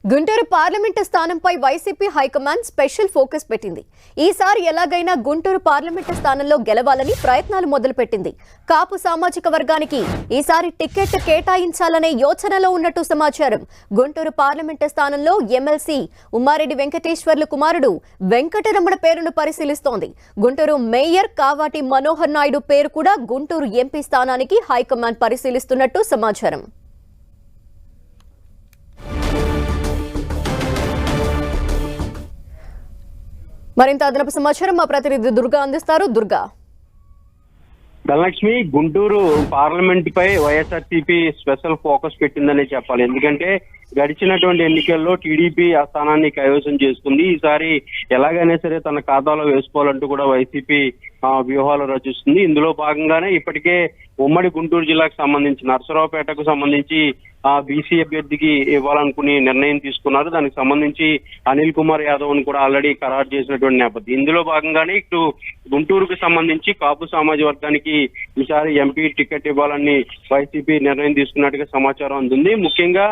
Guntur parliament స్థానంపై YCP high command special focus పెట్టింది. ఈసారి ఎలాగైనా గుంటూరు పార్లమెంటు స్థానంలో గెలవాలని ప్రయత్నాలు మొదలుపెట్టింది. కాపు సామాజిక వర్గానికి ఈసారి టికెట్ కేటాయించాలనే యోచనలో ఉన్నట్టు సమాచారం. గుంటూరు పార్లమెంటు స్థానంలో ఎమ్మెల్సీ ఉమ్మారెడ్డి వెంకటేశ్వర్లు కుమారుడు వెంకటరమణ పేరును పరిశీలిస్తోంది. గుంటూరు మేయర్ కావాటి మనోహర్ నాయుడు పేరు కూడా గుంటూరు ఎంపీ స్థానానికి హైకమాండ్ పరిశీలిస్తున్నట్టు సమాచారం. మరింత అదనపు సమాచారం మా ప్రతినిధి దుర్గా అందిస్తారు. దుర్గా, ధనలక్ష్మి, గుంటూరు పార్లమెంట్ పై వైఎస్ఆర్సీపీ స్పెషల్ ఫోకస్ పెట్టిందనే చెప్పాలి. ఎందుకంటే గడిచినటువంటి ఎన్నికల్లో టీడీపీ ఆ స్థానాన్ని కైవసం చేసుకుంది. ఈసారి ఎలాగైనా సరే తన ఖాతాలో వేసుకోవాలంటూ కూడా వైసీపీ వ్యూహాలు రచిస్తుంది. ఇందులో భాగంగానే ఇప్పటికే ఉమ్మడి గుంటూరు జిల్లాకు సంబంధించి నర్సరావుపేటకు సంబంధించి బీసీ అభ్యర్థికి ఇవ్వాలనుకుని నిర్ణయం తీసుకున్నారు. దానికి సంబంధించి అనిల్ కుమార్ యాదవ్ ను కూడా ఆల్రెడీ ఖరారు చేసినటువంటి నేపథ్యం. ఇందులో భాగంగానే ఇటు గుంటూరుకు సంబంధించి కాపు సామాజిక వర్గానికి ఈసారి ఎంపీ టికెట్ ఇవ్వాలని వైసీపీ నిర్ణయం తీసుకున్నట్టుగా సమాచారం అందుంది. ముఖ్యంగా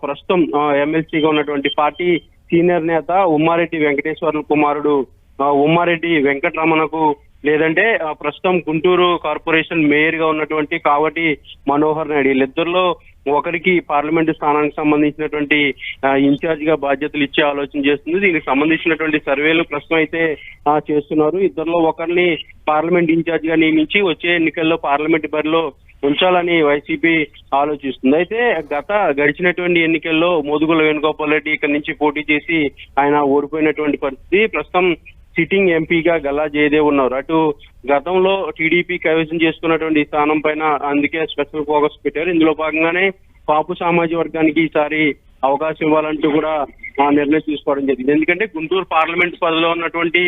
ప్రస్తుతం ఎమ్మెల్సీగా ఉన్నటువంటి పార్టీ సీనియర్ నేత ఉమ్మారెడ్డి వెంకటేశ్వర్ల కుమారుడు ఉమ్మారెడ్డి వెంకటరమణకు, లేదంటే ప్రస్తుతం గుంటూరు కార్పొరేషన్ మేయర్ గా ఉన్నటువంటి కావటి మనోహర్ నాయుడు, వీళ్ళిద్దరిలో ఒకరికి పార్లమెంటు స్థానానికి సంబంధించినటువంటి ఇన్ఛార్జ్ గా బాధ్యతలు ఇచ్చే ఆలోచన చేస్తుంది. దీనికి సంబంధించినటువంటి సర్వేలు ప్రస్తుతం అయితే చేస్తున్నారు. ఇద్దరిలో ఒకరిని పార్లమెంట్ ఇన్ఛార్జ్ గా నియమించి వచ్చే ఎన్నికల్లో పార్లమెంట్ బరిలో ఉంచాలని వైసీపీ ఆలోచిస్తుంది. అయితే గడిచినటువంటి ఎన్నికల్లో మోదుగుల వేణుగోపాల్ రెడ్డి ఇక్కడి నుంచి పోటీ చేసి ఆయన ఓడిపోయినటువంటి పరిస్థితి. ప్రస్తుతం సిట్టింగ్ ఎంపీగా గల్లా జయదేవ్ ఉన్నారు. అటు గతంలో టీడీపీ కైవసం చేసుకున్నటువంటి స్థానం పైన అందుకే స్పెషల్ ఫోకస్ పెట్టారు. ఇందులో భాగంగానే కాపు సామాజిక వర్గానికి ఈసారి అవకాశం ఇవ్వాలంటూ కూడా నిర్ణయం తీసుకోవడం జరిగింది. ఎందుకంటే గుంటూరు పార్లమెంట్ పరిధిలో ఉన్నటువంటి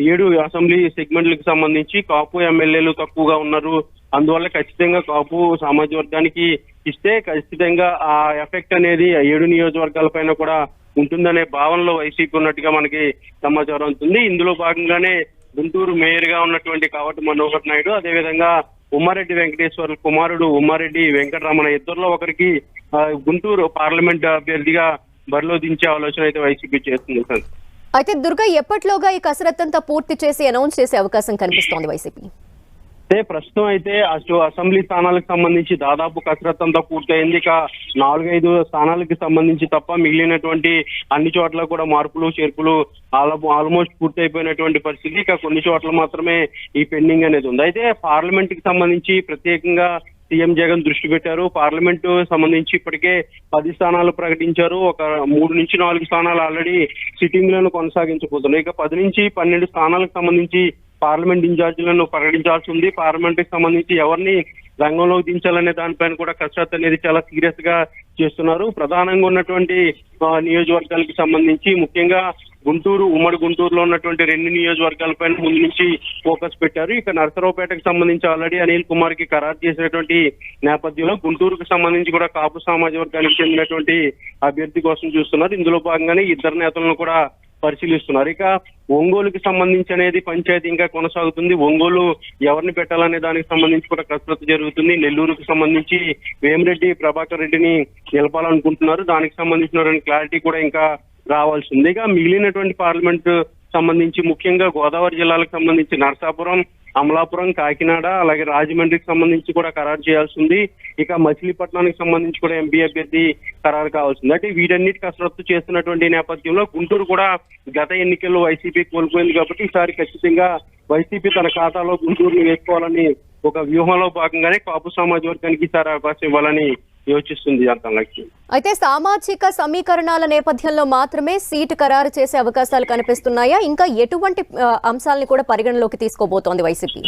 7 అసెంబ్లీ సెగ్మెంట్లకు సంబంధించి కాపు ఎమ్మెల్యేలు తక్కువగా ఉన్నారు. అందువల్ల ఖచ్చితంగా కాపు సామాజిక వర్గానికి ఇస్తే ఖచ్చితంగా ఆ ఎఫెక్ట్ అనేది 7 నియోజకవర్గాల పైన కూడా ఉంటుందనే భావనలో వైసీపీ ఉన్నట్టుగా మనకి సమాచారం ఉంటుంది. ఇందులో భాగంగానే గుంటూరు మేయర్ గా ఉన్నటువంటి కావటి మనోహర్ నాయుడు, అదేవిధంగా ఉమ్మారెడ్డి వెంకటేశ్వర కుమారుడు ఉమ్మారెడ్డి వెంకటరమణ, ఇద్దరిలో ఒకరికి గుంటూరు పార్లమెంట్ అభ్యర్థిగా బరిలో దించే ఆలోచన అయితే వైసీపీ చేస్తుంది సార్. అయితే దుర్గా, ఎప్పట్లోగా ఈ కసరత్తంతా పూర్తి చేసి అనౌన్స్ చేసే అవకాశం కనిపిస్తోంది వైసీపీ? ప్రస్తుతం అయితే అసెంబ్లీ స్థానాలకు సంబంధించి దాదాపు కసరత్ అంతా పూర్తయింది. ఇక 4-5 స్థానాలకు సంబంధించి తప్ప మిగిలినటువంటి అన్ని చోట్ల కూడా మార్పులు చేర్పులు ఆల్మోస్ట్ పూర్తయిపోయినటువంటి పరిస్థితి. ఇక కొన్ని చోట్ల మాత్రమే ఈ పెండింగ్ అనేది ఉంది. అయితే పార్లమెంట్ కి సంబంధించి ప్రత్యేకంగా సీఎం జగన్ దృష్టి పెట్టారు. పార్లమెంటు సంబంధించి ఇప్పటికే 10 స్థానాలు ప్రకటించారు. ఒక 3-4 స్థానాలు ఆల్రెడీ సిట్టింగ్ లను కొనసాగించబోతున్నాయి. ఇక 10 నుంచి 12 స్థానాలకు సంబంధించి పార్లమెంట్ ఇన్ఛార్జీలను ప్రకటించాల్సి ఉంది. పార్లమెంట్ కి సంబంధించి ఎవరిని రంగంలోకి దించాలనే దానిపైన కూడా కసరత్తు అనేది చాలా సీరియస్ గా చేస్తున్నారు. ప్రధానంగా ఉన్నటువంటి నియోజకవర్గాలకు సంబంధించి ముఖ్యంగా ఉమ్మడి గుంటూరులో ఉన్నటువంటి 2 నియోజకవర్గాలపైన ముందు నుంచి ఫోకస్ పెట్టారు. ఇక నర్సరావుపేటకు సంబంధించి ఆల్రెడీ అనిల్ కుమార్ కి ఖరారు చేసినటువంటి నేపథ్యంలో గుంటూరుకు సంబంధించి కూడా కాపు సామాజిక వర్గానికి చెందినటువంటి అభ్యర్థి కోసం చూస్తున్నారు. ఇందులో భాగంగానే ఇద్దరు నేతలను కూడా పరిశీలిస్తున్నారు. ఇక ఒంగోలుకి సంబంధించి అనేది పంచాయతీ ఇంకా కొనసాగుతుంది. ఒంగోలు ఎవరిని పెట్టాలనే దానికి సంబంధించి కూడా కసరత్తు జరుగుతుంది. నెల్లూరుకు సంబంధించి వేమిరెడ్డి ప్రభాకర్ రెడ్డిని నిలపాలనుకుంటున్నారు. దానికి సంబంధించినటువంటి క్లారిటీ కూడా ఇంకా రావాల్సి ఉంది. ఇక మిగిలినటువంటి పార్లమెంట్ సంబంధించి ముఖ్యంగా గోదావరి జిల్లాలకు సంబంధించి నరసాపురం, అమలాపురం, కాకినాడ, అలాగే రాజమండ్రికి సంబంధించి కూడా ఖరారు చేయాల్సి ఉంది. ఇక మచిలీపట్నానికి సంబంధించి కూడా ఎంపీ అభ్యర్థి ఖరారు కావాల్సింది. అంటే వీటన్నిటి కసరత్తు చేస్తున్నటువంటి నేపథ్యంలో గుంటూరు కూడా గత ఎన్నికల్లో వైసీపీ కోల్పోయింది కాబట్టి ఈసారి ఖచ్చితంగా వైసీపీ తన ఖాతాలో గుంటూరుని వేసుకోవాలని ఒక వ్యూహంలో భాగంగానే కాపు సామాజిక వర్గానికి ఈసారి అవకాశం ఇవ్వాలని యోచిస్తుంది. అయితే సామాజిక సమీకరణాల నేపథ్యంలో మాత్రమే సీటు ఖరారు చేసే అవకాశాలు కనిపిస్తున్నాయా? ఇంకా ఎటువంటి అంశాలను కూడా పరిగణలోకి తీసుకోబోతోంది వైసీపీ?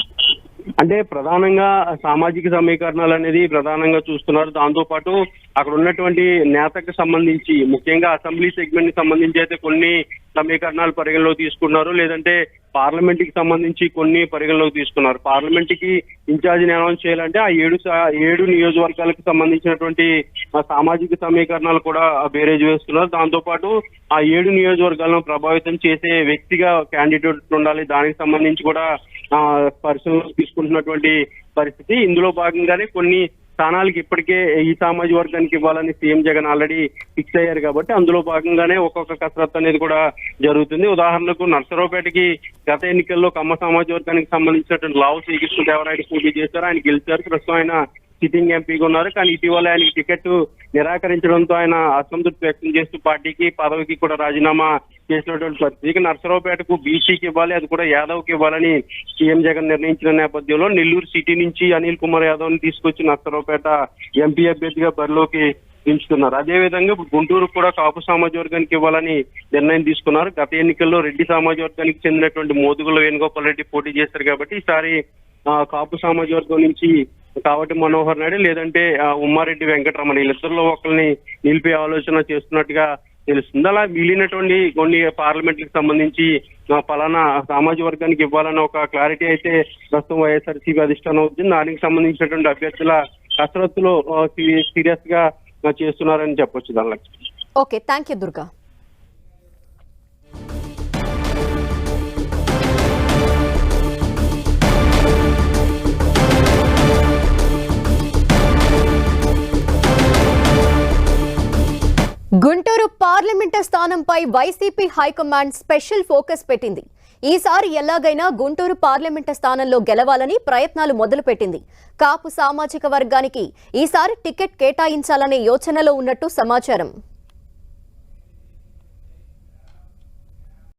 అంటే ప్రధానంగా సామాజిక సమీకరణాలు అనేది ప్రధానంగా చూస్తున్నారు. దాంతో పాటు అక్కడ ఉన్నటువంటి నేతకు సంబంధించి ముఖ్యంగా అసెంబ్లీ సెగ్మెంట్ కి సంబంధించి అయితే కొన్ని సమీకరణాలు పరిగణలోకి తీసుకున్నారు. లేదంటే పార్లమెంట్ కి సంబంధించి కొన్ని పరిగణలోకి తీసుకున్నారు. పార్లమెంట్ కి ఇన్ఛార్జిని అనౌన్స్ చేయాలంటే ఆ 7 నియోజకవర్గాలకు సంబంధించినటువంటి సామాజిక సమీకరణాలు కూడా బేరేజ్ వేస్తున్నారు. దాంతో పాటు ఆ 7 నియోజకవర్గాలను ప్రభావితం చేసే వ్యక్తిగా క్యాండిడేట్ ఉండాలి. దానికి సంబంధించి కూడా పరిశీలన తీసుకుంటున్నటువంటి పరిస్థితి. ఇందులో భాగంగానే కొన్ని స్థానాలకి ఇప్పటికే ఈ సామాజిక వర్గానికి ఇవ్వాలని సీఎం జగన్ ఆల్రెడీ ఫిక్స్ అయ్యారు కాబట్టి అందులో భాగంగానే ఒక్కొక్క కసరత్తు అనేది కూడా జరుగుతుంది. ఉదాహరణకు నర్సరావుపేటకి గత ఎన్నికల్లో కమ్మ సామాజిక వర్గానికి సంబంధించినటువంటి లావు శ్రీకృష్ణదేవరాయలు పోటీ చేశారు. ఆయన గెలిచారు. ప్రస్తుతం ఆయన సిట్టింగ్ ఎంపీగా ఉన్నారు. కానీ ఇటీవల ఆయనకి టికెట్ నిరాకరించడంతో ఆయన అసంతృప్తి వ్యక్తం చేస్తూ పార్టీకి పదవికి కూడా రాజీనామా చేసినటువంటి పరిస్థితి. నర్సరావుపేటకు బీసీకి ఇవ్వాలి, అది కూడా యాదవ్కి ఇవ్వాలని సీఎం జగన్ నిర్ణయించిన నేపథ్యంలో నెల్లూరు సిటీ నుంచి అనిల్ కుమార్ యాదవ్ ని తీసుకొచ్చి నర్సరావుపేట ఎంపీ అభ్యర్థిగా బరిలోకి దించుతున్నారు. అదేవిధంగా ఇప్పుడు గుంటూరు కూడా కాపు సామాజిక వర్గానికి ఇవ్వాలని నిర్ణయం తీసుకున్నారు. గత ఎన్నికల్లో రెడ్డి సామాజిక వర్గానికి చెందినటువంటి మోదుగుల వేణుగోపాల్ రెడ్డి పోటీ చేశారు కాబట్టి ఈసారి కాపు సామాజిక వర్గం నుంచి కావటి మనోహర్ నాయుడు లేదంటే ఉమ్మారెడ్డి వెంకటరమణ వీళ్ళిద్దరిలో ఒకరిని నిలిపే ఆలోచన చేస్తున్నట్టుగా తెలుస్తుంది. అలా మిగిలినటువంటి కొన్ని పార్లమెంట్లకు సంబంధించి పలానా సామాజిక వర్గానికి ఇవ్వాలన్న ఒక క్లారిటీ అయితే ప్రస్తుతం వైఎస్ఆర్సీపీ అధిష్టానం అవుతుంది. దానికి సంబంధించినటువంటి అభ్యర్థుల కసరత్తులో సీరియస్ గా చేస్తున్నారని చెప్పొచ్చు. దానిలో okay, thank you Durga. Guntur parliament స్థానంపై YCP high command special focus పెట్టింది. ఈసారి ఎలాగైనా గుంటూరు పార్లమెంటు స్థానంలో గెలవాలని ప్రయత్నాలు మొదలుపెట్టింది. కాపు సామాజిక వర్గానికి ఈసారి టికెట్ కేటాయించాలనే యోచనలో ఉన్నట్టు సమాచారం.